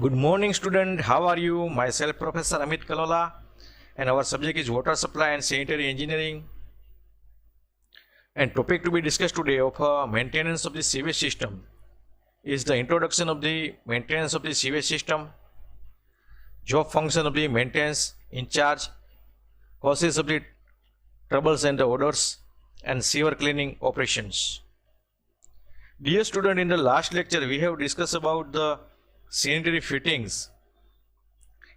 Good morning, student. How are you? Myself, Professor Amit Kalola, and our subject is water supply and sanitary engineering. And topic to be discussed today of maintenance of the sewage system is the introduction of the maintenance of the sewage system, job function of the maintenance in charge, causes of the troubles and the odors, and sewer cleaning operations. Dear student, in the last lecture we have discussed about the sanitary fittings,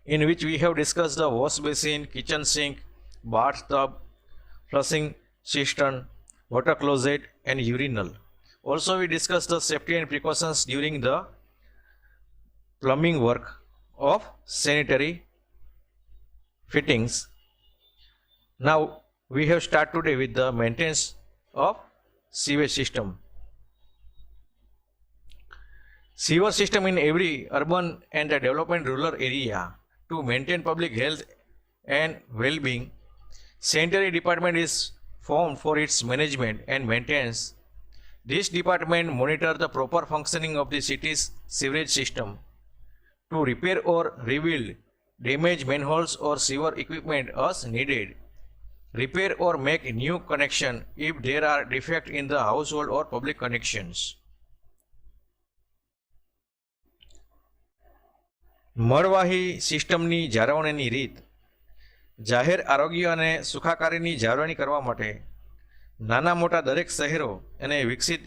in which we have discussed the wash basin, kitchen sink, bathtub, flushing cistern, water closet, and urinal. Also, we discussed the safety and precautions during the plumbing work of sanitary fittings. Now, we have started today with the maintenance of sewage system. Sewer system in every urban and a development rural area to maintain public health and well-being. Sanitary department is formed for its management and maintenance. This department monitors the proper functioning of the city's sewerage system to repair or rebuild damaged manholes or sewer equipment as needed. Repair or make new connection if there are defects in the household or public connections. મળવાહી સિસ્ટમની જાળવણીની રીત. જાહેર આરોગ્ય અને સુખાકારીની જાળવણી કરવા માટે નાના મોટા દરેક શહેરો અને વિકસિત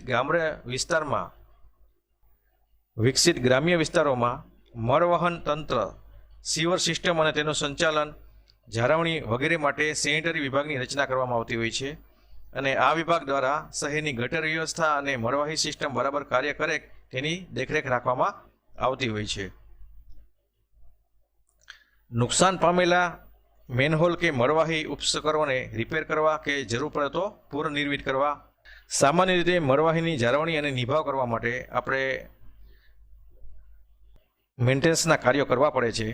ગ્રામ્ય વિસ્તારોમાં મળવહન તંત્ર, સીવર સિસ્ટમ અને તેનું સંચાલન, જાળવણી વગેરે માટે સેનિટરી વિભાગની રચના કરવામાં આવતી હોય છે અને આ વિભાગ દ્વારા શહેરની ગટર વ્યવસ્થા અને મળવાહી સિસ્ટમ બરાબર કાર્ય કરે તેની દેખરેખ રાખવામાં આવતી હોય છે. નુકસાન પામેલા મેનહોલ કે મળવાહી ઉપકરણોને રિપેર કરવા કે જરૂર પડે તો પુનર્નિર્મિત કરવા. સામાન્ય રીતે મળવાહીની જાળવણી અને નિભાવ કરવા માટે આપણે મેન્ટેનન્સના કાર્યો કરવા પડે છે,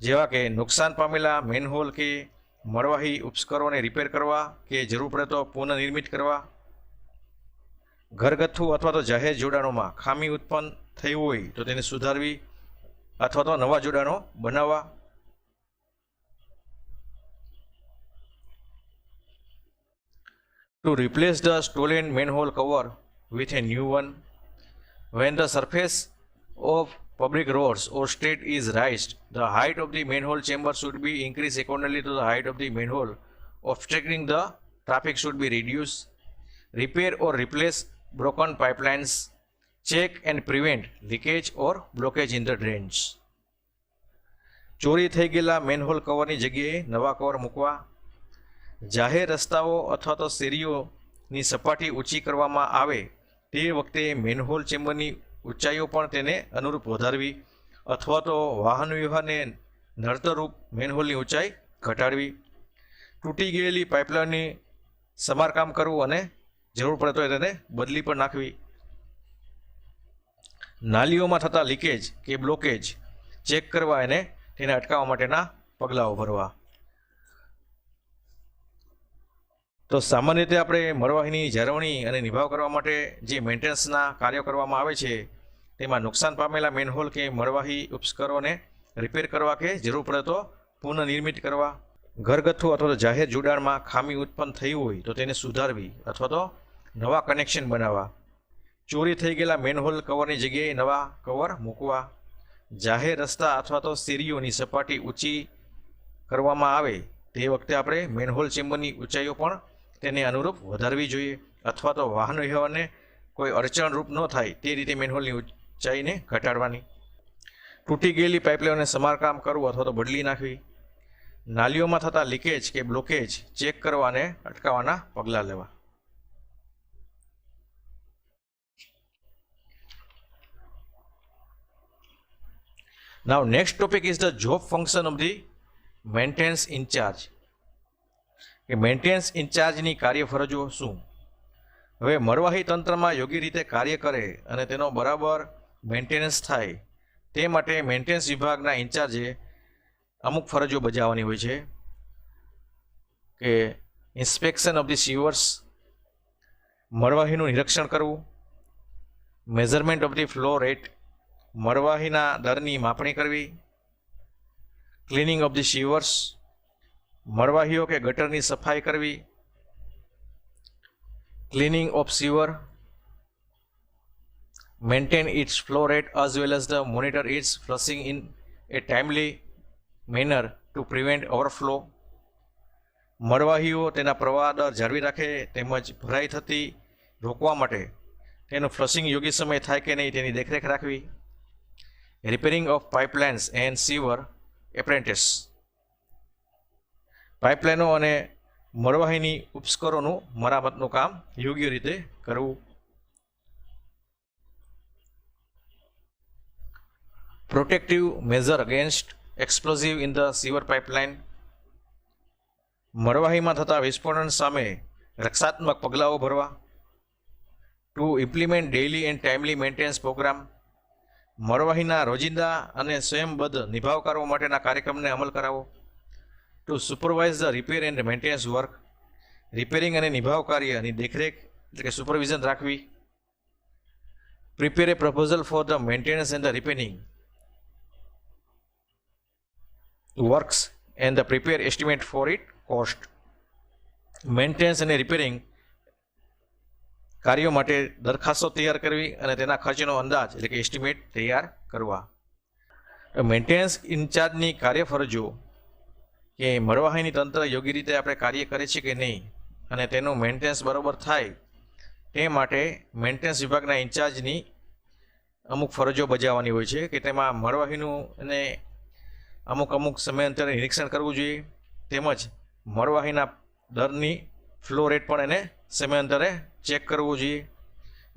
જેવા કે નુકસાન પામેલા મેનહોલ કે મળવાહી ઉપકરણોને રિપેર કરવા કે જરૂર પડે તો પુનર્નિર્મિત કરવા. ઘરગથ્થુ અથવા તો જાહેર જોડાણોમાં ખામી ઉત્પન્ન થઈ હોય તો તેને સુધારવી અથવા તો નવા જોડાણો બનાવવા. To replace the stolen manhole cover with a new one. When the surface of public roads or street is raised, the height of the manhole chamber should be increased accordingly to the height of the manhole. Obstructing the traffic should be reduced. Repair or replace broken pipelines. Check and prevent leakage or blockage in the drains. ચોરી થઈ ગયેલા manhole કવરની જગ્યાએ નવા cover મૂકવા. જાહેર રસ્તાઓ અથવા તો શેરીઓની સપાટી ઊંચી કરવામાં આવે તે વખતે મેનહોલ ચેમ્બરની ઊંચાઈઓ પણ તેને અનુરૂપ વધારવી અથવા તો વાહન વ્યવહારને નડતરરૂપ મેનહોલની ઊંચાઈ ઘટાડવી. તૂટી ગયેલી પાઇપલાઇનની સમારકામ કરવું અને જરૂર પડે તો તેને બદલી પણ નાખવી. નાલીઓમાં થતા લીકેજ કે બ્લોકેજ ચેક કરવા અને તેને અટકાવવા માટેના પગલાઓ ભરવા. તો સામાન્ય રીતે આપણે મળવાહીની જાળવણી અને નિભાવ કરવા માટે જે મેન્ટેનન્સના કાર્યો કરવામાં આવે છે તેમાં નુકસાન પામેલા મેનહોલ કે મળવાહી ઉપકરણોને રિપેર કરવા કે જરૂર પડે તો પુનર્નિર્મિત કરવા. ઘરગથ્થુ અથવા તો જાહેર જોડાણમાં ખામી ઉત્પન્ન થઈ હોય તો તેને સુધારવી અથવા તો નવા કનેક્શન બનાવવા. ચોરી થઈ ગયેલા મેનહોલ કવરની જગ્યાએ નવા કવર મૂકવા. જાહેર રસ્તા અથવા તો શેરીઓની સપાટી ઊંચી કરવામાં આવે તે વખતે આપણે મેનહોલ ચેમ્બરની ઊંચાઈઓ પણ તેને અનુરૂપ વધારવી જોઈએ અથવા તો વાહન વ્યવહારને કોઈ અડચણરૂપ ન થાય તે રીતે મેનહોલની ઊંચાઈને ઘટાડવાની. તૂટી ગયેલી પાઇપલાઇનને સમારકામ કરવું અથવા તો બદલી નાખવી. નાલીઓમાં થતા લીકેજ કે બ્લોકેજ ચેક કરવા અને અટકાવવાના પગલાં લેવા. Now next topic is the job function of the maintenance in charge. કે મેન્ટેનન્સ ઇન્ચાર્જની કાર્યફરજો શું? હવે મળવાહી તંત્રમાં યોગ્ય રીતે કાર્ય કરે અને તેનો બરાબર મેન્ટેનન્સ થાય તે માટે મેન્ટેનન્સ વિભાગના ઇન્ચાર્જે અમુક ફરજો બજાવવાની હોય છે કે ઇન્સ્પેક્શન ઓફ ધી સીવર્સ, મળવાહીનું નિરીક્ષણ કરવું, measurement of the flow rate, મળવાહીના દરની માપણી કરવી, ક્લિનિંગ ઓફ ધી સીવર્સ, મળવાહીઓ કે ગટરની સફાઈ કરવી, cleaning of sewer, maintain its flow rate as well as the monitor its flushing in a timely manner to prevent overflow. મળવાહીઓ તેના પ્રવાહ દર જાળવી રાખે તેમજ ભરાઈ થતી રોકવા માટે તેનું ફ્લશિંગ યોગ્ય સમય થાય કે નહીં તેની દેખરેખ રાખવી. Repairing of pipelines and sewer apprentice, પાઇપલાઇનો અને મળવાહીની ઉપસ્કરોનું મરામતનું કામ યોગ્ય રીતે કરવું. Protective measure against explosive in the sewer pipeline, મળવાહીમાં થતા વિસ્ફોટન સામે રક્ષાત્મક પગલાઓ ભરવા. To implement daily and timely maintenance programme, મળવાહીના રોજિંદા અને સ્વયંબદ્ધ નિભાવ કરવા માટેના કાર્યક્રમને અમલ કરાવો. To supervise the repair and maintenance work, repairing અને નિભાવ કાર્યની દેખરેખ એટલે કે સુપરવિઝન રાખવી. Prepare a proposal for the maintenance and the repairing works and the prepare estimate for it cost. Maintenance અને રિપેરિંગ કાર્યો માટે દરખાસ્તો તૈયાર કરવી અને તેના ખર્ચનો અંદાજ એટલે કે એસ્ટિમેટ તૈયાર કરવા. મેન્ટેનન્સ ઇન્ચાર્જની કાર્યફરજો કે મળવાહીની તંત્ર યોગ્ય રીતે આપણે કાર્ય કરે છે કે નહીં અને તેનું મેન્ટેનન્સ બરાબર થાય તે માટે મેન્ટેનન્સ વિભાગના ઇન્ચાર્જની અમુક ફરજો બજાવવાની હોય છે કે તેમાં મળવાહીનું અને અમુક સમયાંતરે નિરીક્ષણ કરવું જોઈએ, તેમજ મળવાહીના દરની ફ્લો રેટ પણ એને સમયાંતરે ચેક કરવું જોઈએ.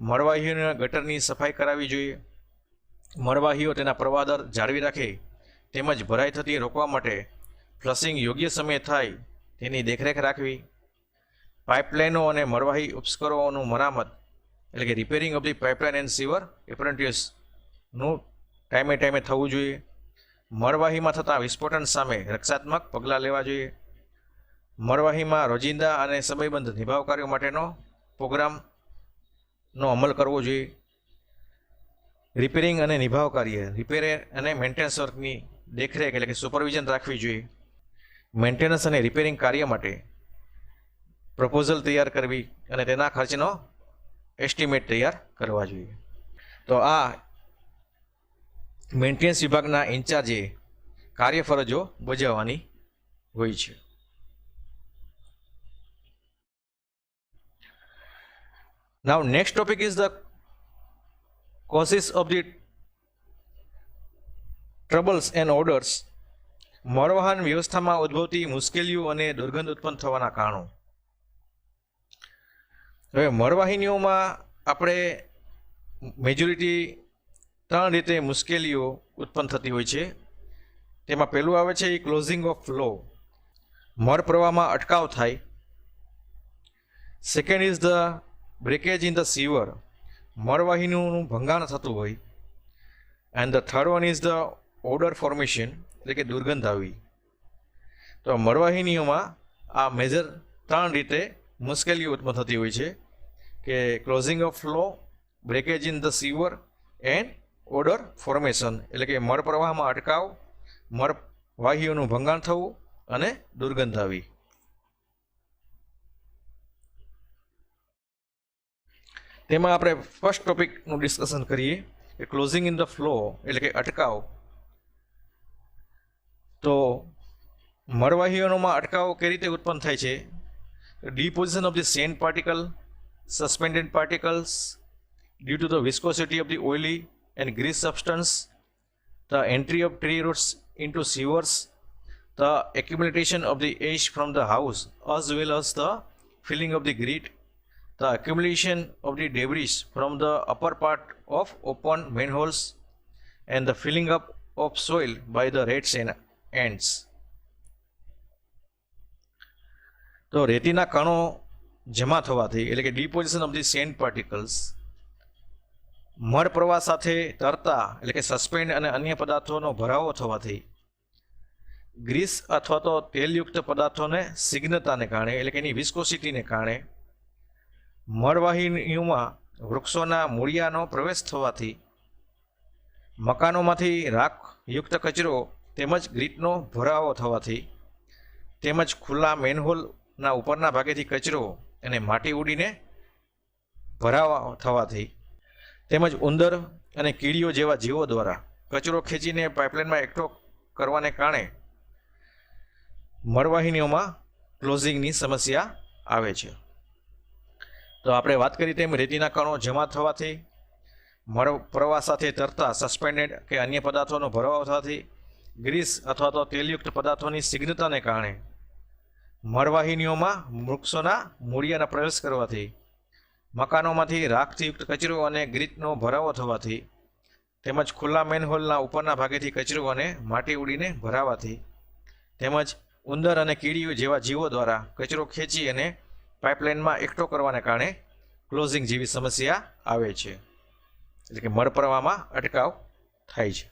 મળવાહીઓના ગટરની સફાઈ કરાવવી જોઈએ. મળવાહીઓ તેના પ્રવાહ દર જાળવી રાખે તેમજ ભરાઈ થતી રોકવા માટે ફ્લશિંગ યોગ્ય સમયે થાય તેની દેખરેખ રાખવી. પાઇપલાઇનો અને મળવાહી ઉપસ્કરોનું મરામત એટલે કે repairing of the pipeline and sewer એપ્રેન્ટિસનું ટાઈમે થવું જોઈએ. મળવાહીમાં થતા વિસ્ફોટન સામે રક્ષાત્મક પગલાં લેવા જોઈએ. મળવાહીમાં રોજિંદા અને સમયબંધ નિભાવ કાર્યો માટેનો પ્રોગ્રામનો અમલ કરવો જોઈએ. રિપેરિંગ અને નિભાવ કાર્ય રિપેર અને મેન્ટેનન્સ વર્કની દેખરેખ એટલે કે સુપરવિઝન રાખવી જોઈએ. મેન્ટેનન્સ અને રિપેરિંગ કાર્ય માટે પ્રપોઝલ તૈયાર કરવી અને તેના ખર્ચનો એસ્ટિમેટ તૈયાર કરવા જોઈએ. તો આ મેન્ટેનન્સ વિભાગના ઇન્ચાર્જે કાર્યફરજો બજાવવાની હોય છે. Now next topic is the causes of the troubles and orders. મળવાહન વ્યવસ્થામાં ઉદ્ભવતી મુશ્કેલીઓ અને દુર્ગંધ ઉત્પન્ન થવાના કારણો. હવે મળવાહિનીઓમાં આપણે મેજોરિટી 3 રીતે મુશ્કેલીઓ ઉત્પન્ન થતી હોય છે. તેમાં પહેલું આવે છે ક્લોઝિંગ ઓફ ફ્લો, મળ પ્રવાહમાં અટકાવ થાય. Second is the breakage in the sewer, મળવાહિનીનું ભંગાણ થતું હોય. And the third one is the odour formation એટલે કે દુર્ગંધ આવી. તો મળવાહિનીઓમાં આ મેજર 3 રીતે મુશ્કેલીઓ ઉત્પન્ન થતી હોય છે કે closing of flow, breakage in the sewer and odour formation એટલે કે મળ પ્રવાહમાં અટકાવ, મળવાહીઓનું ભંગાણ થવું અને દુર્ગંધ આવી. તેમાં આપણે ફર્સ્ટ ટોપિકનું ડિસ્કશન કરીએ કે ક્લોઝિંગ ઇન ધ ફ્લો એટલે કે અટકાવ. તો મળવાહીઓમાં અટકાવ કઈ રીતે ઉત્પન્ન થાય છે? Deposition of the sand particle, suspended particles due to the viscosity of the oily and grease substance, the entry of tree roots into sewers, the accumulation of the ash from the house as well as the filling of the grate, the accumulation of the debris from the upper part of open manholes, and the filling up of soil by the rats and ants. તો રેતીના કણો જમા થવાથી એટલે કે deposition of the send particles, મળ પ્રવાહ સાથે તરતા એટલે કે સસ્પેન્ડ અને અન્ય પદાર્થોનો ભરાવો થવાથી, ગ્રીસ અથવા તો તેલયુક્ત પદાર્થોને સિગ્નતાને કારણે એટલે કે એની વિસ્કોસિટીને કારણે, મળવાહિનીઓમાં વૃક્ષોના મૂળિયાનો પ્રવેશ થવાથી, મકાનોમાંથી રાખયુક્ત કચરો તેમજ ગ્રીટનો ભરાવો થવાથી તેમજ ખુલ્લા મેનહોલના ઉપરના ભાગેથી કચરો અને માટી ઉડીને ભરાવા થવાથી તેમજ ઉંદર અને કીડીઓ જેવા જીવો દ્વારા કચરો ખેંચીને પાઇપલાઇનમાં એકઠો કરવાને કારણે મળવાહિનીઓમાં ક્લોઝિંગની સમસ્યા આવે છે. તો આપણે વાત કરી તેમ રેતીના કણો જમા થવાથી, મળ પ્રવાહ સાથે તરતા સસ્પેન્ડેડ કે અન્ય પદાર્થોનો ભરાવો થવાથી, ગ્રીસ અથવા તો તેલયુક્ત પદાર્થોની સ્નિગ્ધતાને કારણે મળવાહિનીઓમાં વૃક્ષોના મૂળિયાના પ્રવેશ કરવાથી, મકાનોમાંથી રાખયુક્ત કચરો અને ગ્રીટનો ભરાવો થવાથી તેમજ ખુલ્લા મેનહોલના ઉપરના ભાગેથી કચરો અને માટી ઉડીને ભરાવાથી તેમજ ઉંદર અને કીડીઓ જેવા જીવો દ્વારા કચરો ખેંચી અને પાઇપલાઇનમાં એકઠો કરવાને કારણે ક્લોઝિંગ જેવી સમસ્યા આવે છે, એટલે કે મળ પ્રવાહમાં અટકાવ થાય છે.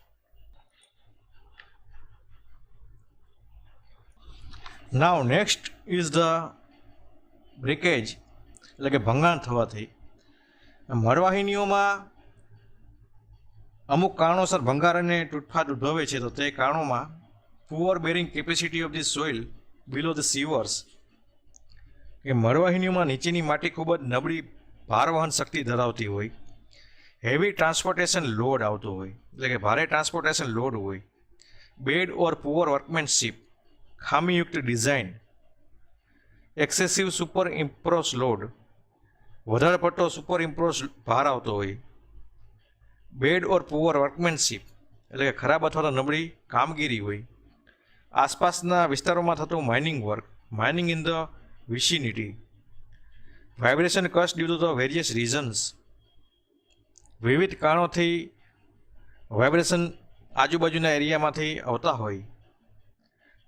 Now next is the breakage, એટલે કે ભંગાણ થવાથી મળવાહિનીઓમાં અમુક કારણોસર ભંગાર અને તૂટફાટ ઉદ્ભવે છે. તો તે કારણોમાં poor bearing capacity of the soil below the sewers, કે મળવાહિનીઓમાં નીચેની માટી ખૂબ જ નબળી ભારવહન શક્તિ ધરાવતી હોય, હેવી ટ્રાન્સપોર્ટેશન લોડ આવતો હોય, એટલે કે ભારે ટ્રાન્સપોર્ટેશન લોડ હોય, બેડ ઓર પુઅર વર્કમેનશીપ, ખામીયુક્ત ડિઝાઇન, એક્સેસિવ સુપર ઇમ્પ્રોસ લોડ, વધારે પડતો સુપર ઇમ્પ્રોસ ભાર આવતો હોય, બેડ ઓર પુઅર વર્કમેનશીપ, એટલે કે ખરાબ અથવા તો નબળી કામગીરી હોય, આસપાસના વિસ્તારોમાં થતું mining work, mining in the vicinity, vibration caused due to the various reasons, વિવિધ કારણોથી વાઇબ્રેશન આજુબાજુના એરિયામાંથી આવતા હોય,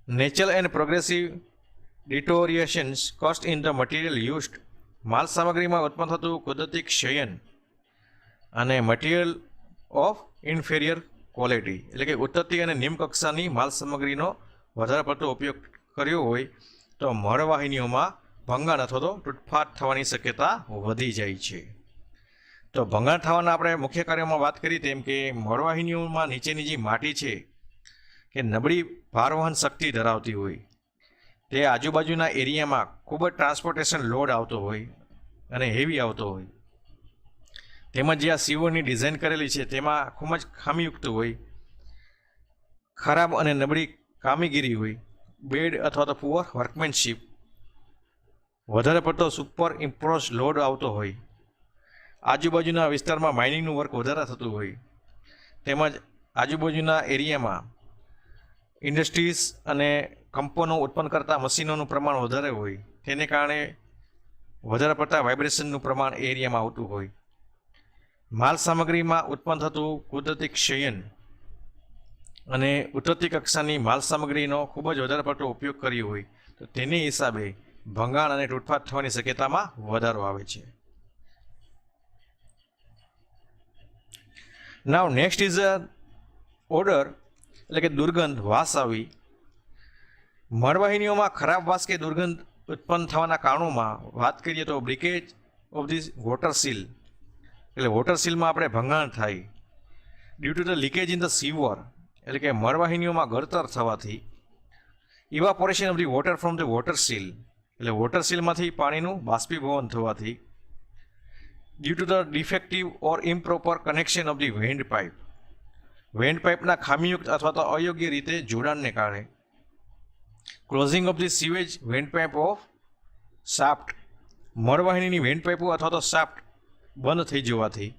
natural and progressive deteriorations caused in the material used, માલ સામગ્રીમાં ઉત્પન્ન થતું કુદરતી ક્ષયન અને મટીરિયલ ઓફ ઇન્ફેરિયર ક્વોલિટી, એટલે કે ઉત્તરતી અને નિમ્ન કક્ષાની માલ સામગ્રીનો વધારે પડતો ઉપયોગ કર્યો હોય તો મળવાહિનીઓમાં ભંગાણ અથવા તો તૂટફાટ થવાની શક્યતા વધી જાય છે. તો ભંગાણ થવાના આપણે મુખ્ય કાર્યોમાં વાત કરી તેમ કે મળવાહિનીઓમાં નીચેની જે માટી છે કે નબળી ભારવહન શક્તિ ધરાવતી હોય, તે આજુબાજુના એરિયામાં ખૂબ જ ટ્રાન્સપોર્ટેશન લોડ આવતો હોય અને હેવી આવતો હોય, તેમજ જે આ સીવોની ડિઝાઇન કરેલી છે તેમાં ખૂબ જ ખામીયુક્ત હોય, ખરાબ અને નબળી કામગીરી હોય, બેડ અથવા તો પુઅર વર્કમેનશીપ, વધારે પડતો સુપર ઇમ્પ્રોસ લોડ આવતો હોય, આજુબાજુના વિસ્તારમાં માઇનિંગનું વર્ક વધારે થતું હોય, તેમજ આજુબાજુના એરિયામાં ઇન્ડસ્ટ્રીઝ અને કંપનો ઉત્પન્ન કરતા મશીનોનું પ્રમાણ વધારે હોય, તેને કારણે વધારે પડતા વાઇબ્રેશનનું પ્રમાણ એ એરિયામાં આવતું હોય, માલ સામગ્રીમાં ઉત્પન્ન થતું કુદરતી ક્ષયન અને ઉત્તરતી કક્ષાની માલ સામગ્રીનો ખૂબ જ વધારે પડતો ઉપયોગ કર્યો હોય તો તેની હિસાબે ભંગાણ અને તૂટફાટ થવાની શક્યતામાં વધારો આવે છે. Now next is a order, એટલે કે દુર્ગંધ, વાસ આવી. મળવાહિનીઓમાં ખરાબ વાસ કે દુર્ગંધ ઉત્પન્ન થવાના કારણોમાં વાત કરીએ તો breakage of the water seal, એટલે વોટર સીલમાં આપણે ભંગાણ થાય, due to the leakage in the sewer, એટલે કે મળવાહિનીઓમાં ગળતર થવાથી, evaporation of the water from the water seal, એટલે વોટર સીલમાંથી પાણીનું બાષ્પીભવન થવાથી, due to the defective or improper connection of the vent pipe, vent પાઇપના ખામીયુક્ત અથવા તો અયોગ્ય રીતે જોડાણને કારણે, closing of the sewage vent pipe of shaft, મળવાહિનીની wand પાઇપો અથવા તો શાફ્ટ બંધ થઈ જવાથી,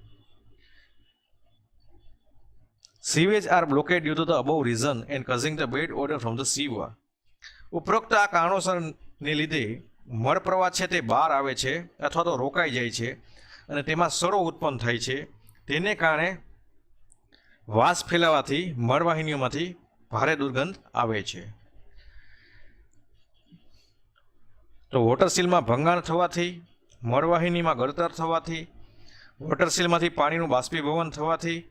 sewage are blocked due to the above reason and causing the bad odour from the sewer. ઉપરોક્ત આ કારણોસરને લીધે મળ પ્રવાહ છે તે બહાર આવે છે અથવા તો રોકાઈ જાય છે અને તેમાં સડો ઉત્પન્ન થાય છે, તેને કારણે વાસ ફેલાવાથી મળવાહિનીઓમાંથી ભારે દુર્ગંધ આવે છે. તો વોટર સીલમાં ભંગાણ થવાથી, મળવાહિનીમાં ગળતર થવાથી, વોટર સીલમાંથી પાણીનું બાષ્પીભવન થવાથી,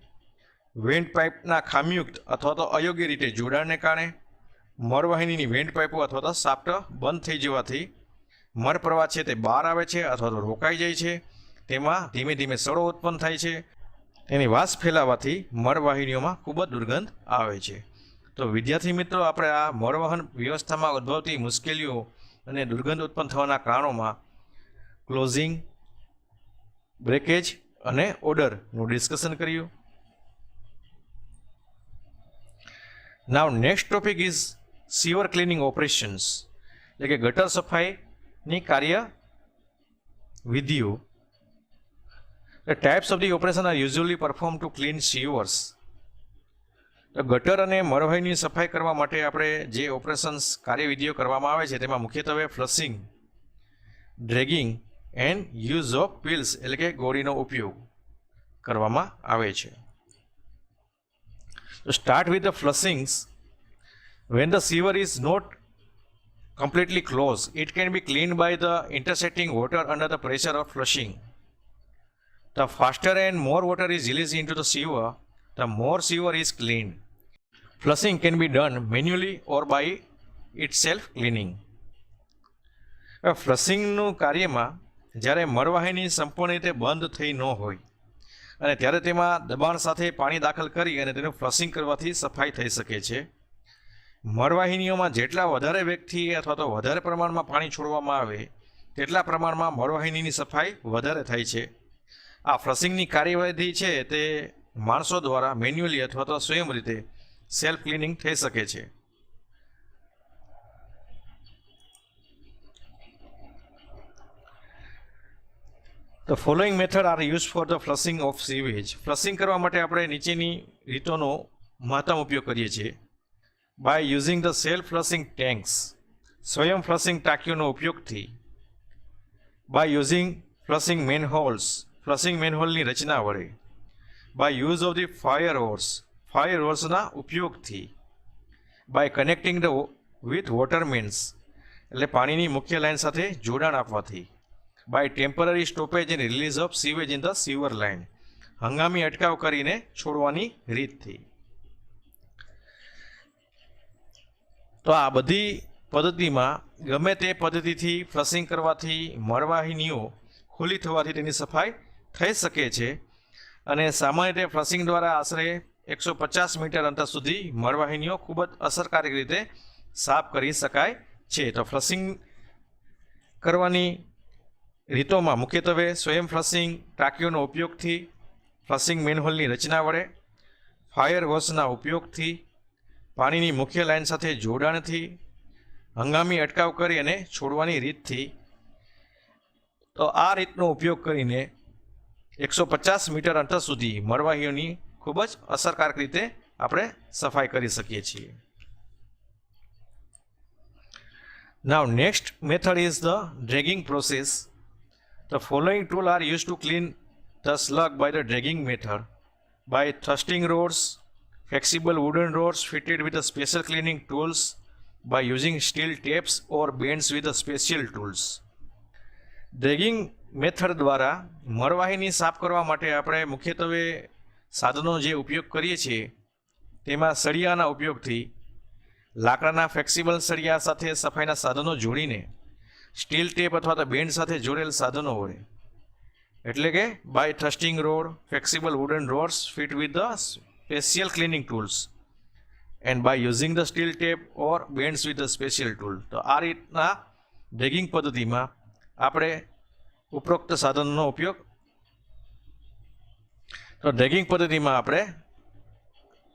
વેન્ટ પાઇપના ખામીયુક્ત અથવા તો અયોગ્ય રીતે જોડાણને કારણે, મળવાહિનીની વેન્ટ પાઇપો અથવા તો શાફ્ટ બંધ થઈ જવાથી મળ પ્રવાહ છે તે બહાર આવે છે અથવા તો રોકાઈ જાય છે, તેમાં ધીમે ધીમે સડો ઉત્પન્ન થાય છે એની વાસ ફેલાવાથી મળવાહિનીઓમાં ખૂબ જ દુર્ગંધ આવે છે. તો વિદ્યાર્થી મિત્રો, આપણે આ મળવહન વ્યવસ્થામાં ઉદ્ભવતી મુશ્કેલીઓ અને દુર્ગંધ ઉત્પન્ન થવાના કારણોમાં ક્લોઝિંગ, બ્રેકેજ અને ઓડરનું ડિસ્કશન કર્યું. Now next topic is sewer cleaning operations, એટલે કે ગટર સફાઈની કાર્ય વિધિઓ. The types of the operation are usually performed to clean sewers. તો ગટર અને મળવાહીની સફાઈ કરવા માટે આપણે જે ઓપરેશન્સ કાર્યવિધિઓ કરવામાં આવે છે તેમાં મુખ્યત્વે flushing, dragging and use of pills, એટલે કે ગોળીનો ઉપયોગ કરવામાં આવે છે. તો start with the flushings. When the sewer is not completely closed, it can be cleaned by the intersecting water under the pressure of flushing. The faster and more water is released into the sewer, the more sewer is cleaned. Flushing can be done manually or by itself cleaning. ફ્લશિંગનું કાર્યમાં જ્યારે મળવાહીની સંપૂર્ણ રીતે બંધ થઈ ન હોય અને ત્યારે તેમાં દબાણ સાથે પાણી દાખલ કરી અને તેનું ફ્લશિંગ કરવાથી સફાઈ થઈ શકે છે. મળવાહિનીઓમાં જેટલા વધારે વેગથી અથવા તો વધારે પ્રમાણમાં પાણી છોડવામાં આવે તેટલા પ્રમાણમાં મળવાહિનીની સફાઈ વધારે થાય છે. આ ફ્લશિંગની કાર્યવાહી છે તે માણસો દ્વારા મેન્યુઅલી અથવા તો સ્વયં રીતે સેલ્ફ ક્લિનિંગ થઈ શકે છે. The following method are used for the flushing of sewage. Flushing કરવા માટે આપણે નીચેની રીતોનો મહત્તમ ઉપયોગ કરીએ છીએ. By using the self flushing tanks, સ્વયં ફ્લશિંગ ટાંકીઓનો ઉપયોગથી. By using flushing manholes, flushing મેનહોલની રચના વડે. By use of the fire hose, fire હોર્સના ઉપયોગથી. By connecting the with water mains, એટલે પાણીની મુખ્ય લાઇન સાથે જોડાણ આપવાથી. By temporary stoppage and release of sewage in the sewer line, હંગામી અટકાવ કરીને છોડવાની રીતથી. તો આ બધી પદ્ધતિમાં ગમે તે પદ્ધતિથી ફ્લશિંગ કરવાથી મળવાહિનીઓ ખુલ્લી થવાથી તેની સફાઈ થઈ શકે છે અને સામાન્ય રીતે ફ્લશિંગ દ્વારા આશરે 150 મીટર અંતર સુધી મળવાહિનીઓ ખૂબ જ અસરકારક રીતે સાફ કરી શકાય છે. તો ફ્લશિંગ કરવાની રીતોમાં મુખ્યત્વે સ્વયં ફ્લશિંગ ટાંકીઓનો ઉપયોગથી, ફ્લશિંગ મેનહોલની રચના વડે, ફાયર હોસના ઉપયોગથી, પાણીની મુખ્ય લાઇન સાથે જોડાણથી, હંગામી અટકાવ કરી અને છોડવાની રીતથી. તો આ રીતનો ઉપયોગ કરીને 150 મીટર અંતર સુધી મળવાહીઓની ખૂબ જ અસરકારક રીતે આપણે સફાઈ કરી શકીએ છીએ. Now next method is the dragging process. The following tools are used to clean the slug by the dragging method. By thrusting rods, flexible wooden rods fitted with the special cleaning tools, by using steel tapes or bends with the special tools. Dragging method દ્વારા મળવાહીની સાફ કરવા માટે આપણે મુખ્યત્વે સાધનો જે ઉપયોગ કરીએ છીએ તેમાં સળિયાના ઉપયોગથી, લાકડાના ફ્લેક્સિબલ સળિયા સાથે સફાઈના સાધનો જોડીને સ્ટીલ ટેપ અથવા તો બેન્ડ સાથે જોડેલ સાધનો વડે, એટલે કે by thrusting rod, flexible wooden rods fit with the special cleaning tools and by using the steel tape or bands with the special tool. તો આ રીતના ડ્રેગિંગ પદ્ધતિમાં આપણે ઉપરોક્ત સાધનોનો ઉપયોગ તો ડ્રેગિંગ પદ્ધતિમાં આપણે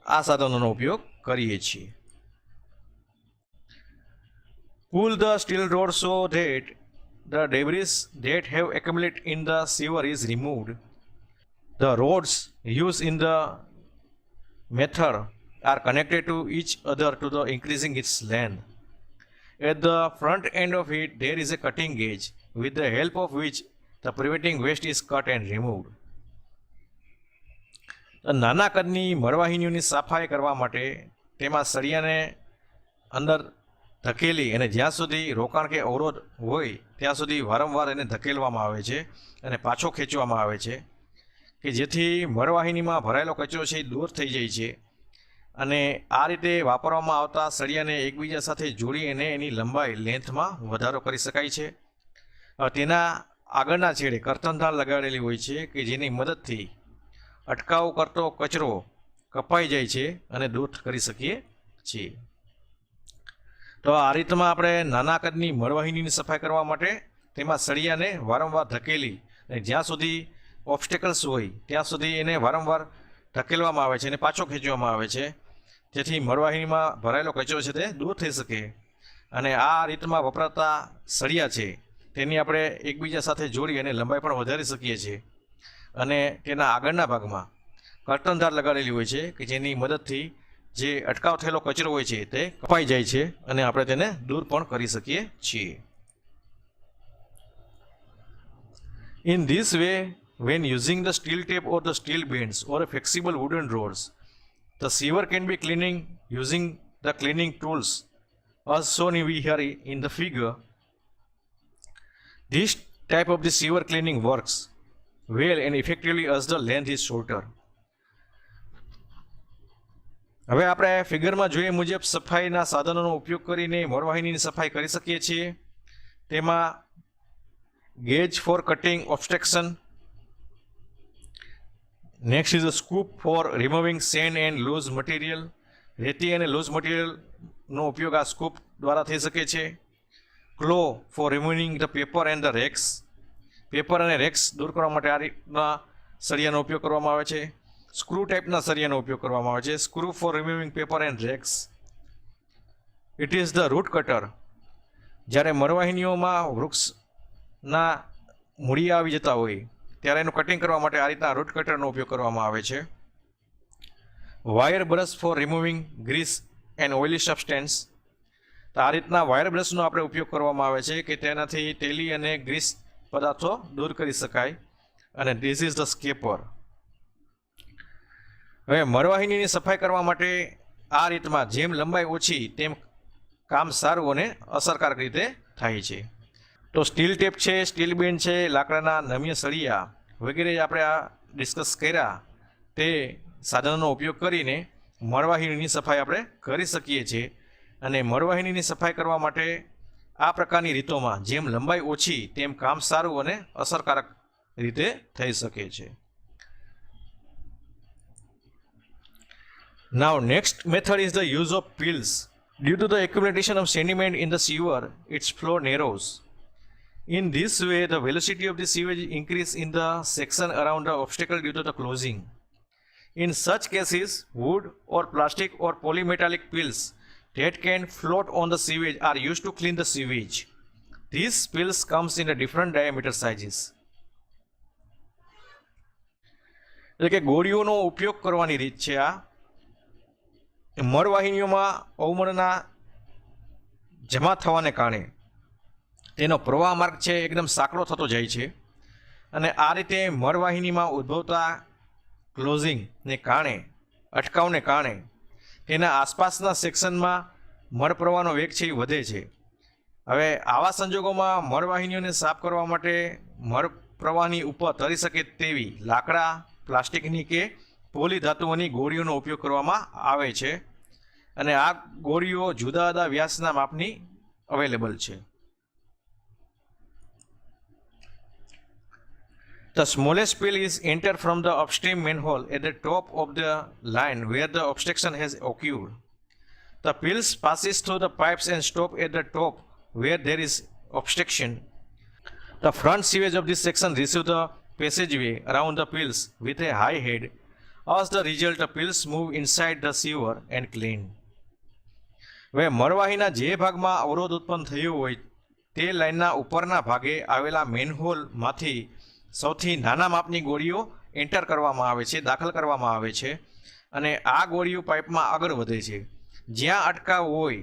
આ સાધનોનો ઉપયોગ કરીએ છીએ. Pull the steel rod so that the debris that have accumulated in the sewer is removed. The rods used in the method are connected to each other to the increasing its length. At the front end of it there is a cutting gauge with the help of which the preventing waste is cut and removed. નાના કદની મળવાહીનીઓની સફાઈ કરવા માટે તેમાં સળિયાને અંદર ધકેલી અને જ્યાં સુધી રોકાણ કે અવરોધ હોય ત્યાં સુધી વારંવાર એને ધકેલવામાં આવે છે અને પાછો ખેંચવામાં આવે છે કે જેથી મળવાહીનીમાં ભરાયેલો કચરો છે એ દૂર થઈ જાય છે અને આ રીતે વાપરવામાં આવતા સળિયાને એકબીજા સાથે જોડી અને એની લંબાઈ લેન્થમાં વધારો કરી શકાય છે. તેના આગળના છેડે કર્તનધાર લગાડેલી હોય છે કે જેની મદદથી અટકાવ કરતો કચરો કપાઈ જાય છે અને દૂર કરી શકીએ છીએ. તો આ રીતમાં આપણે નાના કદની મળવાહીની સફાઈ કરવા માટે તેમાં સળિયાને વારંવાર ધકેલી અને જ્યાં સુધી ઓબ્સ્ટેકલ્સ હોય ત્યાં સુધી એને વારંવાર ધકેલવામાં આવે છે અને પાછો ખેંચવામાં આવે છે, જેથી મળવાહીમાં ભરાયેલો કચરો છે તે દૂર થઈ શકે. અને આ રીતમાં વપરાતા સળિયા છે તેની આપણે એકબીજા સાથે જોડી અને લંબાઈ પણ વધારી શકીએ છીએ. અને તેના આગળના ભાગમાં કર્તનધાર લગાડેલી હોય છે કે જેની મદદથી જે અટકાવ થયેલો કચરો હોય છે તે કપાઈ જાય છે અને આપણે તેને દૂર પણ કરી શકીએ છીએ. In this way, when using the steel tape or the steel bands or a flexible wooden rods, the sewer can be cleaning using the cleaning tools as shown here in the figure. This type of the sewer cleaning works well and effectively as the length is shorter. હવે આપણે ફિગરમાં જોઈએ મુજબ સફાઈના સાધનોનો ઉપયોગ કરીને મળવાહીની સફાઈ કરી શકીએ છીએ. તેમાં gauge for cutting obstruction, next is a scoop for removing sand and loose material. રેતી અને લૂઝ મટીરિયલનો ઉપયોગ આ સ્કૂપ દ્વારા થઈ શકે છે. Claw for removing the paper and the rags. Paper અને રેક્સ દૂર કરવા માટે આ રીતના સળિયાનો ઉપયોગ કરવામાં આવે છે. સ્ક્રૂ ટાઈપના સળિયાનો ઉપયોગ કરવામાં આવે છે. Screw for removing paper and rakes. It is the root cutter. જ્યારે મળવાહીનીઓમાં વૃક્ષના મૂળિયા આવી જતા હોય ત્યારે એનું કટિંગ કરવા માટે આ રીતના રૂટ કટરનો ઉપયોગ કરવામાં આવે છે. Wire brush for removing grease and oily substance. તો આ રીતના વાયર બ્રશનો આપણે ઉપયોગ કરવામાં આવે છે કે તેનાથી તેલી અને ગ્રીસ પદાર્થો દૂર કરી શકાય. અને ધીસ ઇઝ ધ સ્કેપર. હવે મળવાહીનીની સફાઈ કરવા માટે આ રીતમાં જેમ લંબાઈ ઓછી તેમ કામ સારું અને અસરકારક રીતે થાય છે. તો સ્ટીલ ટેપ છે, સ્ટીલ બેન્ડ છે, લાકડાના નમ્ય સળિયા વગેરે આપણે આ ડિસ્કસ કર્યા તે સાધનોનો ઉપયોગ કરીને મળવાહીનીની સફાઈ આપણે કરી શકીએ છીએ. અને મળવાહીનીની સફાઈ કરવા માટે આ પ્રકારની રીતોમાં જેમ લંબાઈ ઓછી તેમ કામ સારું અને અસરકારક રીતે થઈ શકે છે. Now next method is the use of pills. Due to the accumulation of sediment in the sewer, its flow narrows. In this way, the velocity of the sewage increase in the section around the obstacle due to the closing. In such cases, wood or plastic or polymetallic pills that can float on the sewage are used to clean the sewage. These pills comes in a different diameter sizes. એટલે કે ગોળીઓનો ઉપયોગ કરવાની રીત છે. આ મળવાહીનીઓમાં અવમળના જમા થવાને કારણે તેનો પ્રવાહ માર્ગ છે એકદમ સાંકડો થતો જાય છે. અને આ રીતે મળવાહીનીમાં ઉદ્ભવતા ક્લોઝિંગને કારણે, અટકાવને કારણે તેના આસપાસના સેક્શનમાં મળ પ્રવાહનો વેગ છે એ વધે છે. હવે આવા સંજોગોમાં મળવાહીનીઓને સાફ કરવા માટે મળ પ્રવાહની ઉપર તરી શકે તેવી લાકડા, પ્લાસ્ટિકની કે પોલી ધાતુઓની ગોળીઓનો ઉપયોગ કરવામાં આવે છે. અને આ ગોળીઓ જુદા જુદા વ્યાસના માપની અવેલેબલ છે. The smallest pill is entered from the upstream manhole at the top of the line where the obstruction has occurred. The pills passes through the pipes and stop at the top where there is obstruction. The front sewage of this section receive the passageway around the pills with a high head. As the result, the pills move inside the sewer and clean. હવે મળવાહીના જે ભાગમાં અવરોધ ઉત્પન્ન થયો હોય તે લાઇનના ઉપરના ભાગે આવેલા મેનહોલમાંથી સૌથી નાના માપની ગોળીઓ એન્ટર કરવામાં આવે છે, દાખલ કરવામાં આવે છે. અને આ ગોળીઓ પાઇપમાં આગળ વધે છે. જ્યાં અટકાવ હોય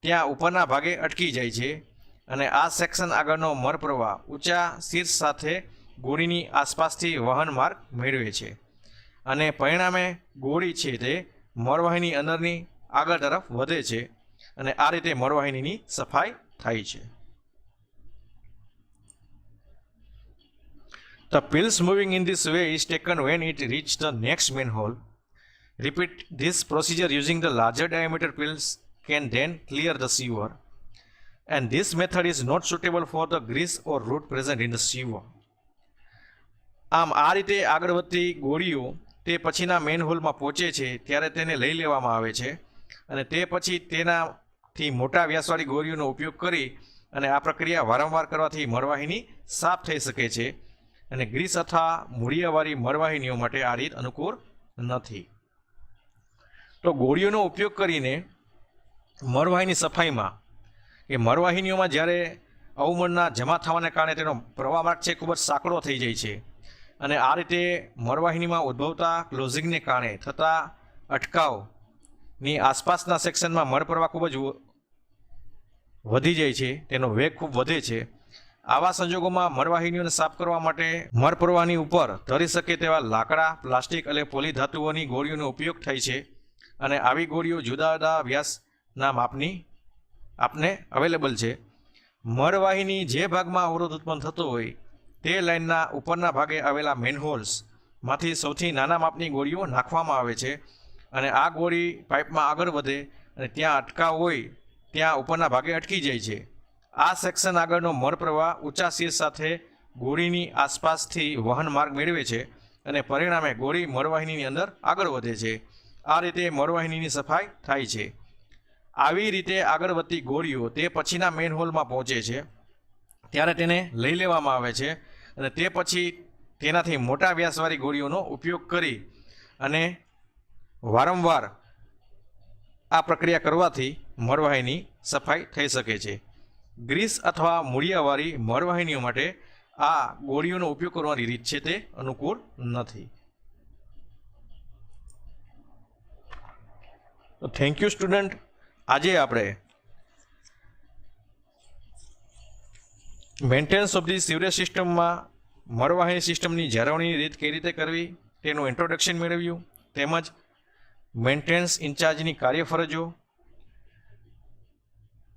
ત્યાં ઉપરના ભાગે અટકી જાય છે. અને આ સેક્શન આગળનો મળ પ્રવાહ ઊંચા શીર્ષ સાથે ગોળીની આસપાસથી વહન માર્ગ મેળવે છે. અને પરિણામે ગોળી છે તે મળવાહીની અંદરની આગળ તરફ વધે છે. અને આ રીતે મળવાહીની સફાઈ થાય છે. The pills moving in this way is taken when it reaches the next manhole. Repeat this procedure using the larger diameter pills can then clear the sewer. And this method is not suitable for the grease or root present in the sewer. આમ આ રીતે આગળ વધતી ગોળીઓ તે પછીના મેનહોલમાં પહોંચે છે ત્યારે તેને લઈ લેવામાં આવે છે અને તે પછી તેનાથી મોટા વ્યાસવાળી ગોળીઓનો ઉપયોગ કરી અને આ પ્રક્રિયા વારંવાર કરવાથી મળવાહીની સાફ થઈ શકે છે અને ગ્રીસ અથવા મૂળિયાવાળી મળવાહીનીઓ માટે આ રીત અનુકૂળ નથી. તો ગોળીઓનો ઉપયોગ કરીને મળવાહીની સફાઈમાં કે મળવાહીનીઓમાં જ્યારે અવમળના જમા થવાને કારણે તેનો પ્રવાહ માર્ગ છે ખૂબ જ સાંકડો થઈ જાય છે અને આ રીતે મળવાહીનીમાં ઉદ્ભવતા ક્લોઝિંગને કારણે થતા અટકાવની આસપાસના સેક્શનમાં મળ પ્રવાહ ખૂબ જ વધી જાય છે, તેનો વેગ ખૂબ વધે છે. આવા સંજોગોમાં મળવાહીનીઓને સાફ કરવા માટે મળ પ્રવાહની ઉપર તરી શકે તેવા લાકડા, પ્લાસ્ટિક અને પોલીધાતુઓની ગોળીઓનો ઉપયોગ થાય છે અને આવી ગોળીઓ જુદા જુદા વ્યાસના માપની આપને અવેલેબલ છે. મળવાહીની જે ભાગમાં અવરોધ ઉત્પન્ન થતો હોય તે લાઇનના ઉપરના ભાગે આવેલા મેનહોલ્સમાંથી સૌથી નાના માપની ગોળીઓ નાખવામાં આવે છે અને આ ગોળી પાઇપમાં આગળ વધે અને ત્યાં અટકાવ હોય ત્યાં ઉપરના ભાગે અટકી જાય છે. આ સેક્શન આગળનો મળ પ્રવાહ ઊંચા શીર્ષ સાથે ગોળીની આસપાસથી વહન માર્ગ મેળવે છે અને પરિણામે ગોળી મળવાહીની અંદર આગળ વધે છે. આ રીતે મળવાહીની સફાઈ થાય છે. આવી રીતે આગળ વધતી ગોળીઓ તે પછીના મેનહોલમાં પહોંચે છે ત્યારે તેને લઈ લેવામાં આવે છે અને તે પછી તેનાથી મોટા વ્યાસવાળી ગોળીઓનો ઉપયોગ કરી અને વારંવાર આ પ્રક્રિયા કરવાથી મળવાહીની સફાઈ થઈ શકે છે. ગ્રીસ અથવા મૂળિયાવાળી મળવાહીનીઓ માટે આ ગોળીઓનો ઉપયોગ કરવાની રીત છે તે અનુકૂળ નથી. તો થેન્ક યુ સ્ટુડન્ટ. આજે આપણે મેન્ટેનન્સ ઓફ ધી સિવરેજ સિસ્ટમમાં મળવાહીની સિસ્ટમની જાળવણીની રીત કઈ રીતે કરવી તેનું ઇન્ટ્રોડક્શન મેળવ્યું, તેમજ મેન્ટેનન્સ ઇન્ચાર્જની કાર્યફરજો,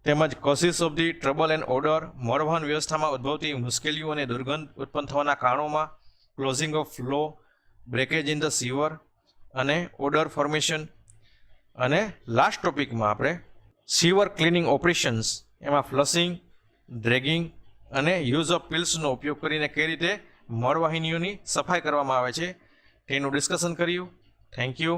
તેમજ causes of the trouble and odour, મળવહન વ્યવસ્થામાં ઉદ્ભવતી મુશ્કેલીઓ અને દુર્ગંધ ઉત્પન્ન થવાના કારણોમાં, closing of flow, breakage in the sewer અને ઓર્ડર ફોર્મેશન, અને લાસ્ટ ટોપિકમાં આપણે સીવર ક્લિનિંગ ઓપરેશન્સ એમાં ફ્લશિંગ, ડ્રેગિંગ અને યુઝ ઓફ પિલ્સનો ઉપયોગ કરીને કઈ રીતે મળવાહીનીઓની સફાઈ કરવામાં આવે છે તેનું ડિસ્કશન કર્યું. Thank you.